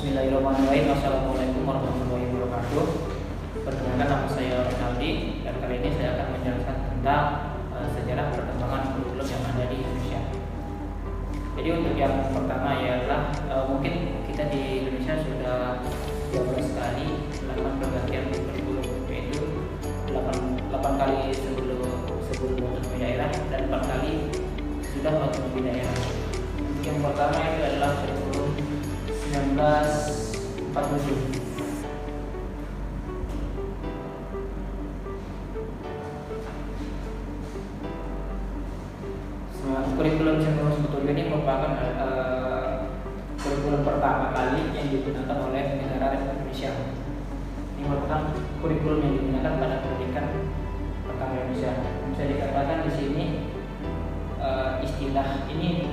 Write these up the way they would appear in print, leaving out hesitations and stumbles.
Bismillahirrahmanirrahim. Assalamualaikum warahmatullahi wabarakatuh. Perkenalkan, nama saya Ronaldi dan kali ini saya akan menjelaskan tentang sejarah perkembangan kurikulum yang ada di Indonesia. Jadi untuk yang pertama ialah mungkin kita di Indonesia sudah 12 kali melakukan pergantian kurikulum, yaitu 8 kali sebelum otonomi daerah dan 4 kali sudah otonomi daerah. Untuk yang pertama itu adalah kurikulum 1947. Kurikulum 1947 ini merupakan kurikulum pertama kali yang digunakan oleh negara Republik Indonesia. Ini merupakan kurikulum yang digunakan pada pendidikan pertama Indonesia. Bisa dikatakan di sini istilah ini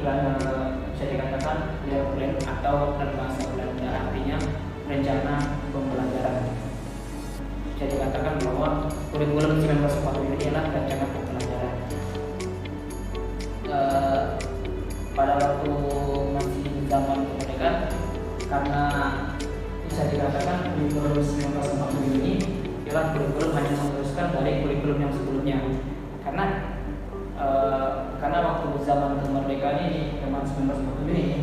bisa dikatakan plan atau dalam bahasa Belanda artinya rencana pembelajaran. Bisa dikatakan bahwa kurikulum 1947 ini adalah rencana pembelajaran. Pada waktu masih zaman kemerdekaan, karena bisa dikatakan kurikulum 1947 ini adalah kurikulum hanya meneruskan dari kurikulum yang sebelumnya, karena waktu zaman kemerdekaan ini, zaman 1947 ini,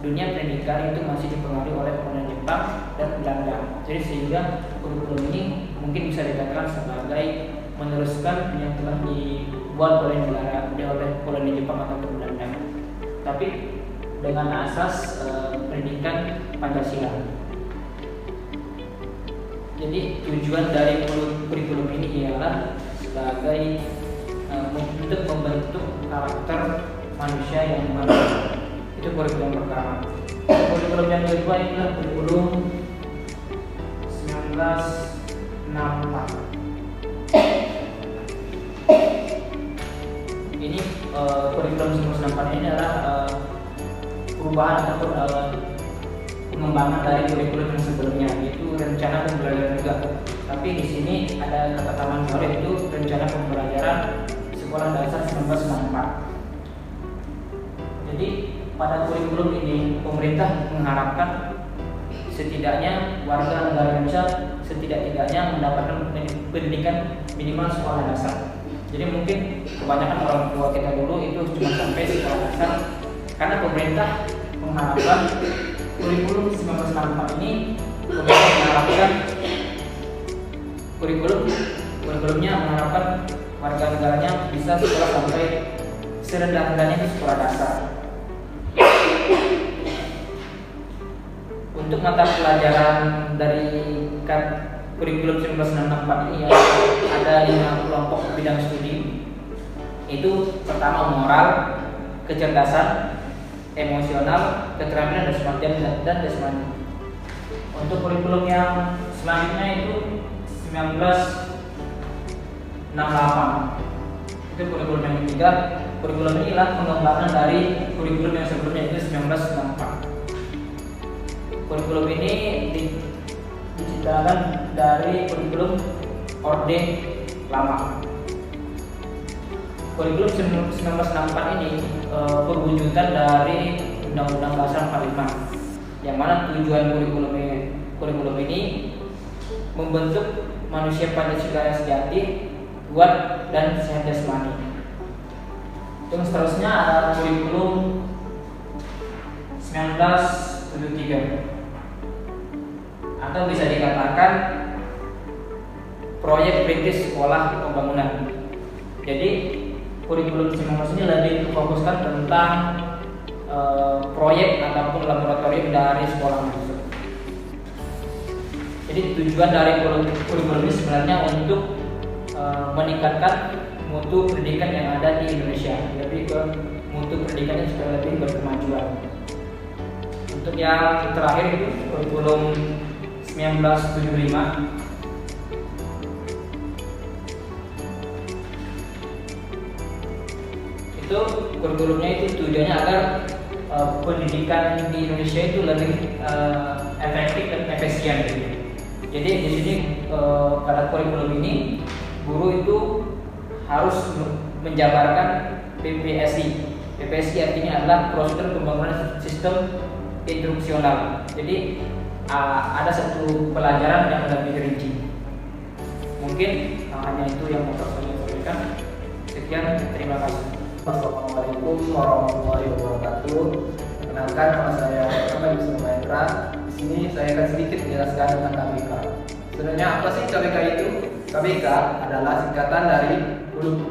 dunia pendidikan itu masih dipengaruhi oleh kolonial Jepang dan Belanda. Jadi sehingga kurikulum ini mungkin bisa dikatakan sebagai meneruskan yang telah dibuat oleh koloni Jepang atau Belanda, tapi dengan asas pendidikan Pancasila. Jadi tujuan dari kurikulum ini ialah sebagai untuk membentuk karakter manusia yang baru. Itu kurikulum pertama. Kurikulum yang kedua adalah kurikulum 1964. Ini kurikulum 1964 ini adalah perubahan ataupun pengembangan dari kurikulum yang sebelumnya, yaitu rencana pembelajaran juga. Tapi di sini ada kata tambahan baru, yaitu rencana pembelajaran sekolah dasar 1964. Jadi pada kurikulum ini pemerintah mengharapkan setidaknya warga negara Indonesia setidak-tidaknya mendapatkan pendidikan minimal sekolah dasar. Jadi mungkin kebanyakan orang tua kita dulu itu cuma sampai sekolah dasar, karena pemerintah mengharapkan kurikulum 1964 ini pemerintah mengharapkan kurikulumnya mengharapkan warga negaranya bisa sekolah sampai serendah-rendahnya di sekolah dasar. Untuk mata pelajaran dari kurikulum 1964 ini ya, ada 5 kelompok bidang studi. Itu pertama moral, kecerdasan, emosional, keterampilan dan jasmani. Untuk kurikulum yang selanjutnya itu 1968. Itu kurikulum yang ketiga. Kurikulum ini adalah pengembangan dari kurikulum yang sebelumnya, itu 1964. Kurikulum ini diciptakan dari kurikulum Orde Lama. Kurikulum 1964 ini perwujudan dari Undang-Undang Dasar 45, yang mana tujuan kurikulum ini membentuk manusia Pancasila yang sejati, kuat dan sehat jasmani. Yang seterusnya ada kurikulum 1973, atau bisa dikatakan proyek perintis sekolah pembangunan. Jadi kurikulum 19 ini lebih difokuskan tentang proyek ataupun laboratorium dari sekolah tersebut. Jadi tujuan dari kurikulum ini sebenarnya untuk meningkatkan mutu pendidikan yang ada di Indonesia, lebih ke mutu pendidikan yang supaya lebih berkemajuan. Untuk yang terakhir itu kurikulum 1975. Itu kurikulumnya itu tujuannya agar pendidikan di Indonesia itu lebih efektif dan efisien gitu. Jadi di sini pada kurikulum ini guru itu harus menjabarkan PPSI. PPSI artinya adalah prosedur pembangunan sistem instruksional. Jadi ada satu pelajaran yang lebih rinci. Mungkin hanya itu yang mau saya sampaikan. Sekian, terima kasih. Assalamualaikum warahmatullahi wabarakatuh. Perkenalkan, nama saya Muhammad Yusuf Mahendra. Di sini saya akan sedikit menjelaskan tentang KBK. Sebenarnya apa sih KBK itu? KBK adalah singkatan dari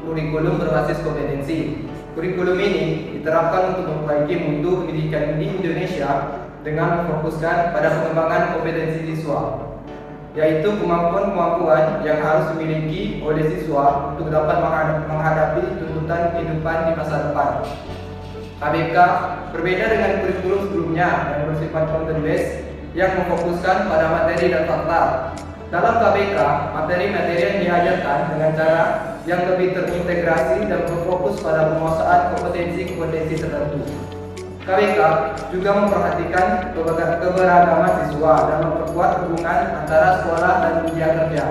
kurikulum berbasis kompetensi. Kurikulum ini diterapkan untuk memperbaiki mutu pendidikan di Indonesia dengan memfokuskan pada pengembangan kompetensi siswa, yaitu kemampuan-kemampuan yang harus dimiliki oleh siswa untuk dapat menghadapi tuntutan kehidupan di masa depan. KBK berbeda dengan kurikulum sebelumnya yang bersifat content based yang memfokuskan pada materi dan fakta. Dalam KBK, materi-materi yang diajarkan dengan cara yang lebih terintegrasi dan berfokus pada penguasaan kompetensi-kompetensi tertentu. KBK juga memperhatikan keberagaman siswa dan memperkuat hubungan antara sekolah dan dunia kerja.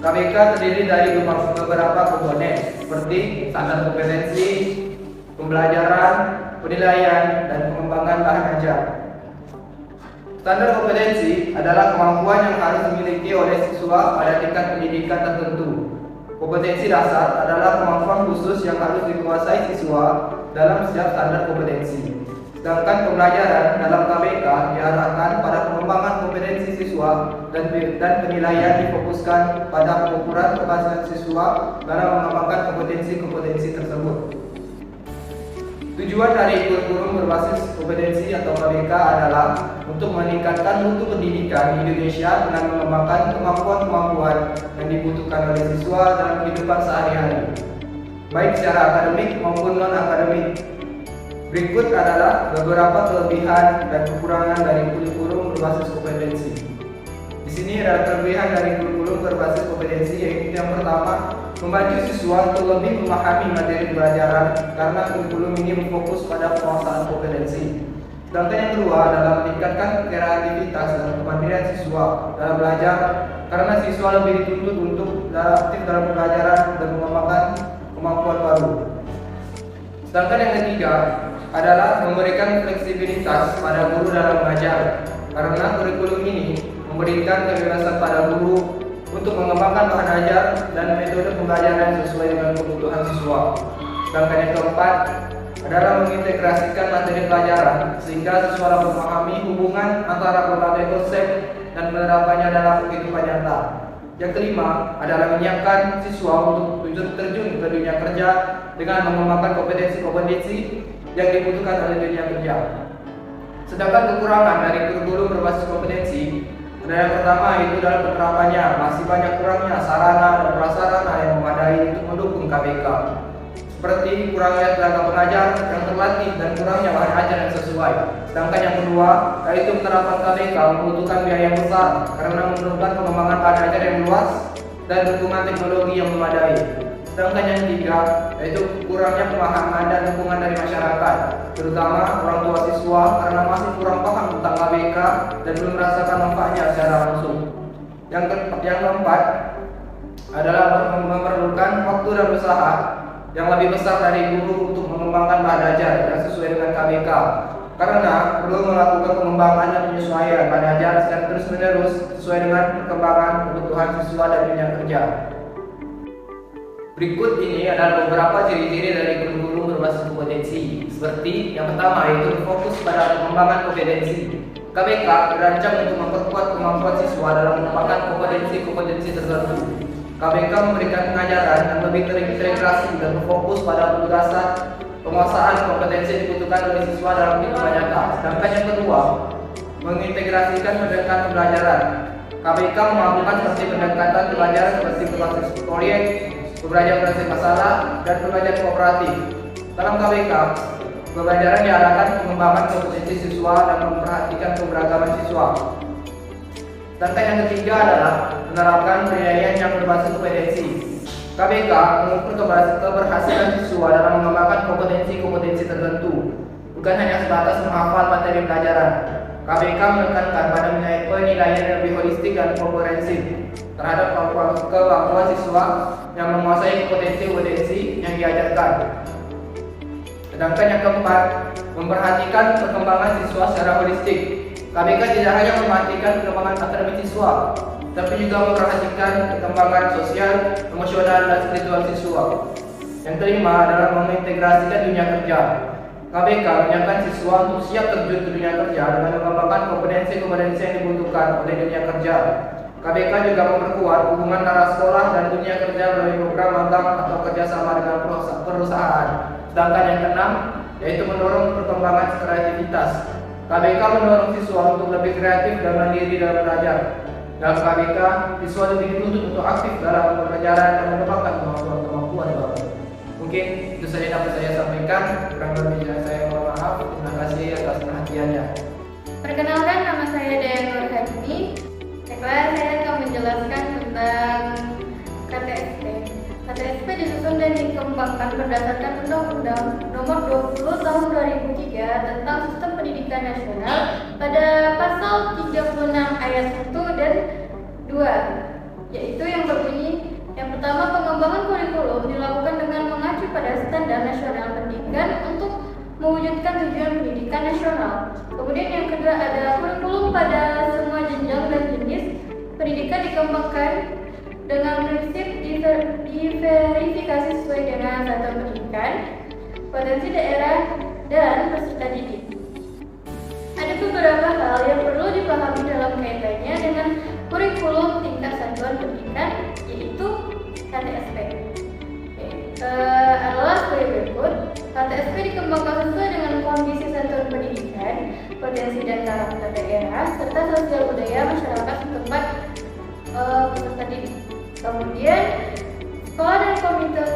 KBK terdiri dari beberapa komponen seperti standar kompetensi, pembelajaran, penilaian, dan pengembangan bahan ajar. Standar kompetensi adalah kemampuan yang harus dimiliki oleh siswa pada tingkat pendidikan tertentu. Kompetensi dasar adalah kemampuan khusus yang harus dikuasai siswa dalam setiap standar kompetensi. Sedangkan pembelajaran dalam KBK diarahkan pada pengembangan kompetensi siswa dan penilaian difokuskan pada pengukuran keberhasilan siswa dalam mengembangkan kompetensi-kompetensi tersebut. Tujuan dari kurikulum berbasis kompetensi atau KBK adalah untuk meningkatkan mutu pendidikan di Indonesia dengan mengembangkan kemampuan-kemampuan yang dibutuhkan oleh siswa dalam kehidupan sehari-hari, baik secara akademik maupun non-akademik. Berikut adalah beberapa kelebihan dan kekurangan dari kurikulum berbasis kompetensi. Di sini ada kelebihan dari kurikulum berbasis kompetensi, yaitu yang pertama, membantu siswa untuk lebih memahami materi pelajaran karena kurikulum ini berfokus pada penguasaan kompetensi. Sedangkan yang kedua adalah meningkatkan kreativitas dan kemandirian siswa dalam belajar karena siswa lebih dituntut untuk aktif dalam pembelajaran dan mengembangkan kemampuan baru. Sedangkan yang ketiga adalah memberikan fleksibilitas pada guru dalam mengajar karena kurikulum ini memberikan kebebasan pada guru untuk mengembangkan bahan ajar dan metode pembelajaran sesuai dengan kebutuhan siswa. Sedangkan yang keempat adalah mengintegrasikan materi pelajaran sehingga siswa dapat memahami hubungan antara berbagai konsep dan penerapannya dalam kehidupan nyata. Yang kelima adalah menyiapkan siswa untuk terjun ke dunia kerja dengan mengembangkan kompetensi-kompetensi yang dibutuhkan oleh dunia kerja. Sedangkan kekurangan dari kurikulum berbasis kompetensi, yang pertama itu dalam penerapannya masih banyak kurangnya sarana dan prasarana yang memadai untuk mendukung KBK, seperti kurangnya tenaga pengajar yang terlatih dan kurangnya bahan ajar yang sesuai. Sedangkan yang kedua, yaitu penerapan KBK membutuhkan biaya yang besar karena memerlukan pengembangan bahan ajar yang luas dan dukungan teknologi yang memadai. Sedangkan yang ketiga, yaitu kurangnya pemahaman dan dukungan dari masyarakat, terutama orang tua siswa karena masih kurang paham tentang KBK dan belum merasakan manfaatnya secara langsung. Yang keempat adalah memerlukan waktu dan usaha yang lebih besar dari guru untuk mengembangkan bahan ajar yang sesuai dengan KBK, karena perlu melakukan pengembangan dan penyesuaian bahan ajar secara terus-menerus sesuai dengan perkembangan kebutuhan siswa dan dunia kerja. Berikut ini adalah beberapa ciri-ciri dari kurikulum berbasis kompetensi. Seperti yang pertama, yaitu fokus pada pengembangan kompetensi. KBK dirancang untuk memperkuat kemampuan siswa dalam mengembangkan kompetensi-kompetensi tertentu. KBK memberikan pengajaran yang lebih terintegrasi dan berfokus pada penugasan penguasaan kompetensi yang dibutuhkan oleh siswa dalam kehidupan nyata. Sedangkan yang kedua, mengintegrasikan pendekatan pembelajaran. KBK memampukan seperti pendekatan pembelajaran seperti berbasis proyek, pembelajaran berbasis masalah, dan pembelajaran kooperatif. Dalam KBK, pembelajaran diarahkan pengembangan kompetensi siswa dan memperhatikan keberagaman siswa. Sedangkan yang ketiga adalah menerapkan penilaian yang berbasis kompetensi. KBK mengukur keberhasilan siswa dalam mengembangkan kompetensi-kompetensi tertentu, bukan hanya sebatas menghafal materi pelajaran. KBK menekankan pada penilaian yang lebih holistik dan komprehensif terhadap kemampuan siswa yang menguasai kompetensi-kompetensi yang diajarkan. Sedangkan yang keempat, memperhatikan perkembangan siswa secara holistik. KBK tidak hanya memperhatikan perkembangan akademik siswa, tapi juga memperhatikan perkembangan sosial, emosional, dan spiritual siswa. Yang kelima adalah mengintegrasikan dunia kerja. KBK menyiapkan siswa untuk siap terjun ke dunia kerja dengan mengembangkan kompetensi-kompetensi yang dibutuhkan oleh dunia kerja. KBK juga memperkuat hubungan antara sekolah dan dunia kerja melalui program magang atau kerjasama dengan perusahaan. Sedangkan yang keenam yaitu mendorong perkembangan kreativitas. KBK mendorong siswa untuk lebih kreatif dan mandiri dalam belajar. Dalam KBK, siswa lebih dituntut untuk aktif dalam pembelajaran dan mengembangkan kemampuan baru. Mungkin itu saja dapat saya sampaikan. Kurang lebihnya saya mohon maaf. Terima kasih atas perhatiannya. Perkenalkan, nama saya Dea Nur Hajmi. Baiklah, saya akan menjelaskan tentang KTSP. KTSP disusun dan dikembangkan berdasarkan Undang-Undang Nomor 20 Tahun 2003 tentang Sistem Pendidikan Nasional pada pasal 36 ayat 1 dan 2, yaitu yang berbunyi: yang pertama, pengembangan kurikulum dilakukan dengan mengacu pada standar nasional pendidikan untuk mewujudkan tujuan pendidikan nasional. Kemudian yang kedua ada kurikulum pada semua jenjang dan jenis pendidikan dikembangkan dengan prinsip diverifikasi sesuai dengan satuan pendidikan, potensi daerah, dan peserta didik. Ada beberapa hal yang perlu dipahami dalam kaitannya dengan kurikulum tingkat satuan pendidikan, yaitu KTSP. Adalah sebagai berikut. KTSP dikembangkan sesuai dengan kondisi satuan pendidikan, potensi dan karakter daerah, serta sosial budaya masyarakat setempat peserta didik. Kemudian, sekolah dan komite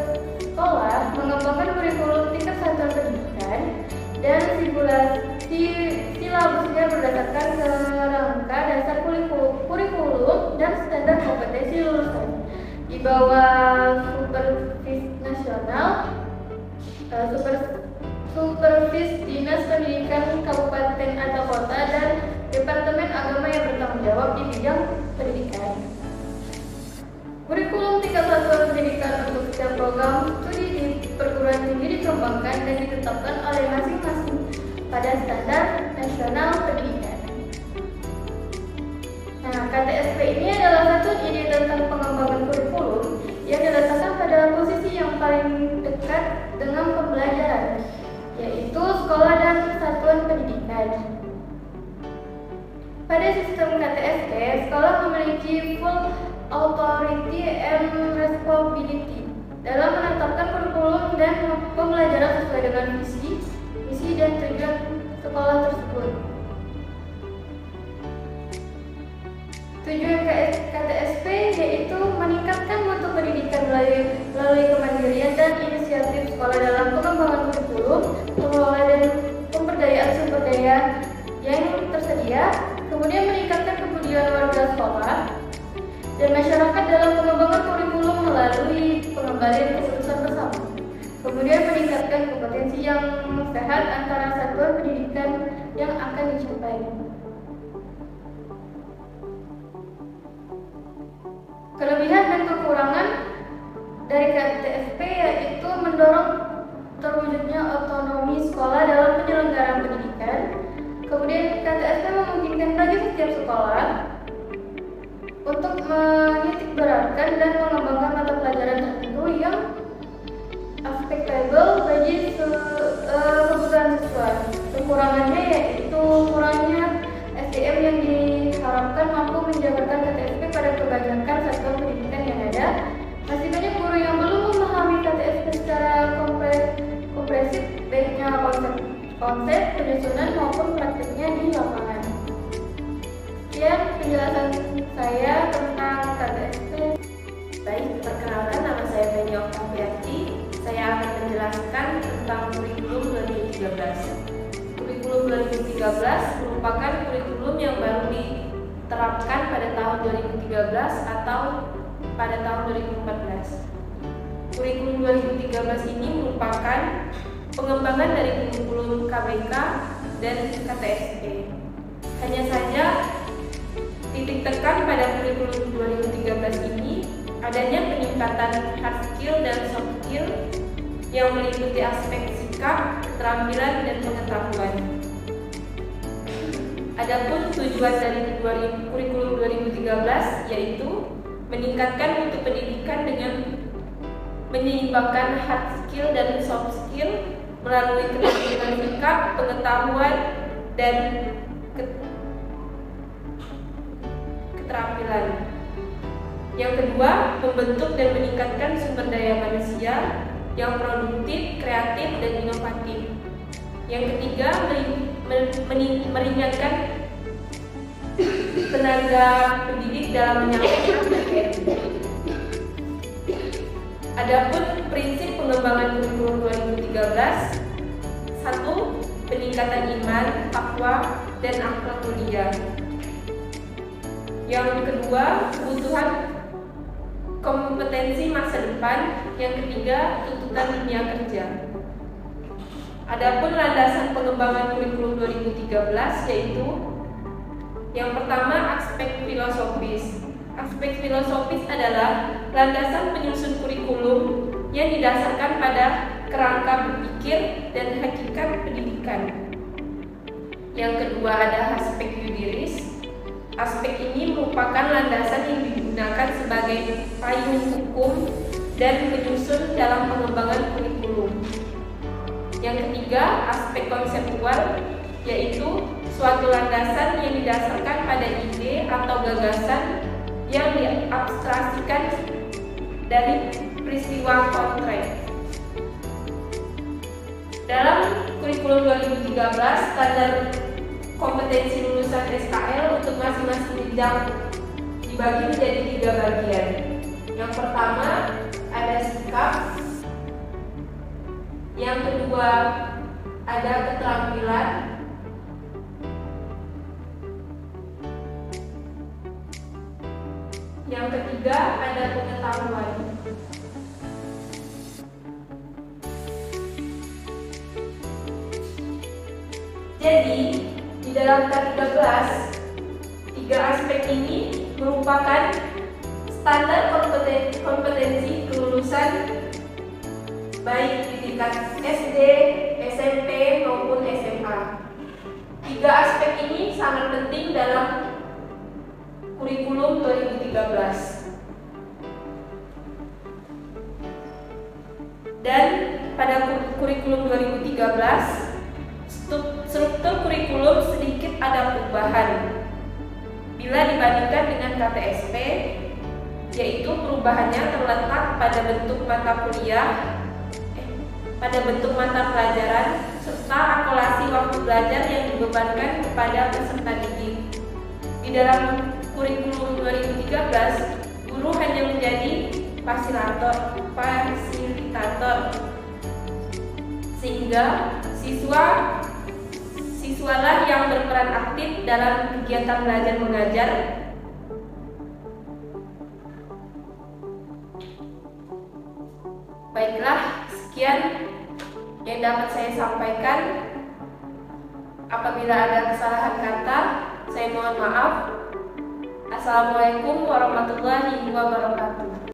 sekolah mengembangkan kurikulum tingkat satuan pendidikan dan silabusnya berdasarkan kerangka dasar kurikulum dan standar kompetensi lulusan di bawah supervisi nasional, supervisi Dinas Pendidikan Kabupaten atau Kota dan Departemen Agama yang bertanggung jawab di bidang pendidikan. Kurikulum tingkat satuan pendidikan untuk setiap program studi di perguruan tinggi dikembangkan dan ditetapkan oleh masing-masing pada standar nasional pendidikan. Nah, KTSP ini adalah satu ide tentang pengembangan kurikulum yang diletakkan pada posisi yang paling dekat dengan pembelajaran, yaitu sekolah dan satuan pendidikan. Pada sistem KTSP, sekolah memiliki full authority and responsibility dalam menetapkan kurikulum dan pembelajaran sesuai dengan misi dan tujuan sekolah tersebut. Tujuan KTSP yaitu meningkatkan mutu pendidikan melalui kemandirian dan inisiatif sekolah dalam pengembangan kurikulum, pengelola dan pemberdayaan sumber daya yang tersedia, kemudian meningkatkan kepedulian warga sekolah dan masyarakat dalam pengembangan kurikulum melalui pengembalian keputusan bersama. Kemudian meningkatkan kompetensi yang sehat antara satuan pendidikan yang akan dicapai. Kelebihan dan kekurangan dari KTSP yaitu mendorong terwujudnya otonomi sekolah dalam penyelenggaraan pendidikan. Kemudian KTSP memungkinkan bagi setiap sekolah untuk menitikberatkan dan mengembangkan mata pelajaran tertentu yang applicable bagi kebutuhan siswa. Kekurangannya yaitu kurangnya SDM yang diharapkan mampu menjabarkan KTSP pada kebanyakan satuan pendidikan yang ada. Masih banyak guru yang belum memahami KTSP secara komprehensif, baiknya konsep, penyusunan maupun praktiknya di lapangan. Sekian penjelasan saya tentang KTSP. Baik, perkenalkan, nama saya Beni Oktaviati. Saya akan menjelaskan tentang kurikulum 2013. Kurikulum 2013 merupakan kurikulum yang baru diterapkan pada tahun 2013 atau pada tahun 2014. Kurikulum 2013 ini merupakan pengembangan dari kurikulum KBK dan KTSP. Hanya saja titik tekan pada kurikulum 2013 ini adanya peningkatan hard skill dan soft skill yang meliputi aspek sikap, keterampilan, dan pengetahuan. Adapun tujuan dari kurikulum 2013 yaitu meningkatkan mutu pendidikan dengan menyeimbangkan hard skill dan soft skill melalui keterampilan sikap, pengetahuan, dan keterampilan. Yang kedua, membentuk dan meningkatkan sumber daya manusia yang produktif, kreatif, dan inovatif. Yang ketiga, meringankan tenaga pendidik dalam menyampaikan materi. Adapun prinsip pengembangan kurikulum 2013: 1. Peningkatan iman, takwa, dan akhlak mulia. Yang kedua, kebutuhan kompetensi masa depan. Yang ketiga, tuntutan dunia kerja. Adapun landasan pengembangan kurikulum 2013 yaitu yang pertama, aspek filosofis. Aspek filosofis adalah landasan penyusun kurikulum yang didasarkan pada kerangka berpikir dan hakikat pendidikan. Yang kedua ada aspek yudiris. Aspek ini merupakan landasan yang digunakan sebagai payung hukum dan penyusun dalam pengembangan kurikulum. Yang ketiga, aspek konseptual, yaitu suatu landasan yang didasarkan pada ide atau gagasan yang diabstraksikan dari peristiwa konkret. Dalam kurikulum 2013, standar kompetensi lulusan SKL untuk masing-masing jenjang dibagi menjadi 3 bagian. Yang pertama ada sikap, yang kedua ada keterampilan, yang ketiga ada pengetahuan. Jadi di dalam K13, 3 aspek ini merupakan standar kompetensi kelulusan baik di tingkat SD, SMP maupun SMA. 3 aspek ini sangat penting dalam kurikulum 2013. Dan pada kurikulum 2013, struktur kurikulum sedikit ada perubahan bila dibandingkan dengan KTSP, yaitu perubahannya terletak pada bentuk mata pelajaran serta akumulasi waktu belajar yang dibebankan kepada peserta didik. Di dalam kurikulum 2013, guru hanya menjadi fasilitator, sehingga siswalah yang berperan aktif dalam kegiatan belajar mengajar. Baiklah, sekian yang dapat saya sampaikan. Apabila ada kesalahan kata, saya mohon maaf. Assalamualaikum warahmatullahi wabarakatuh.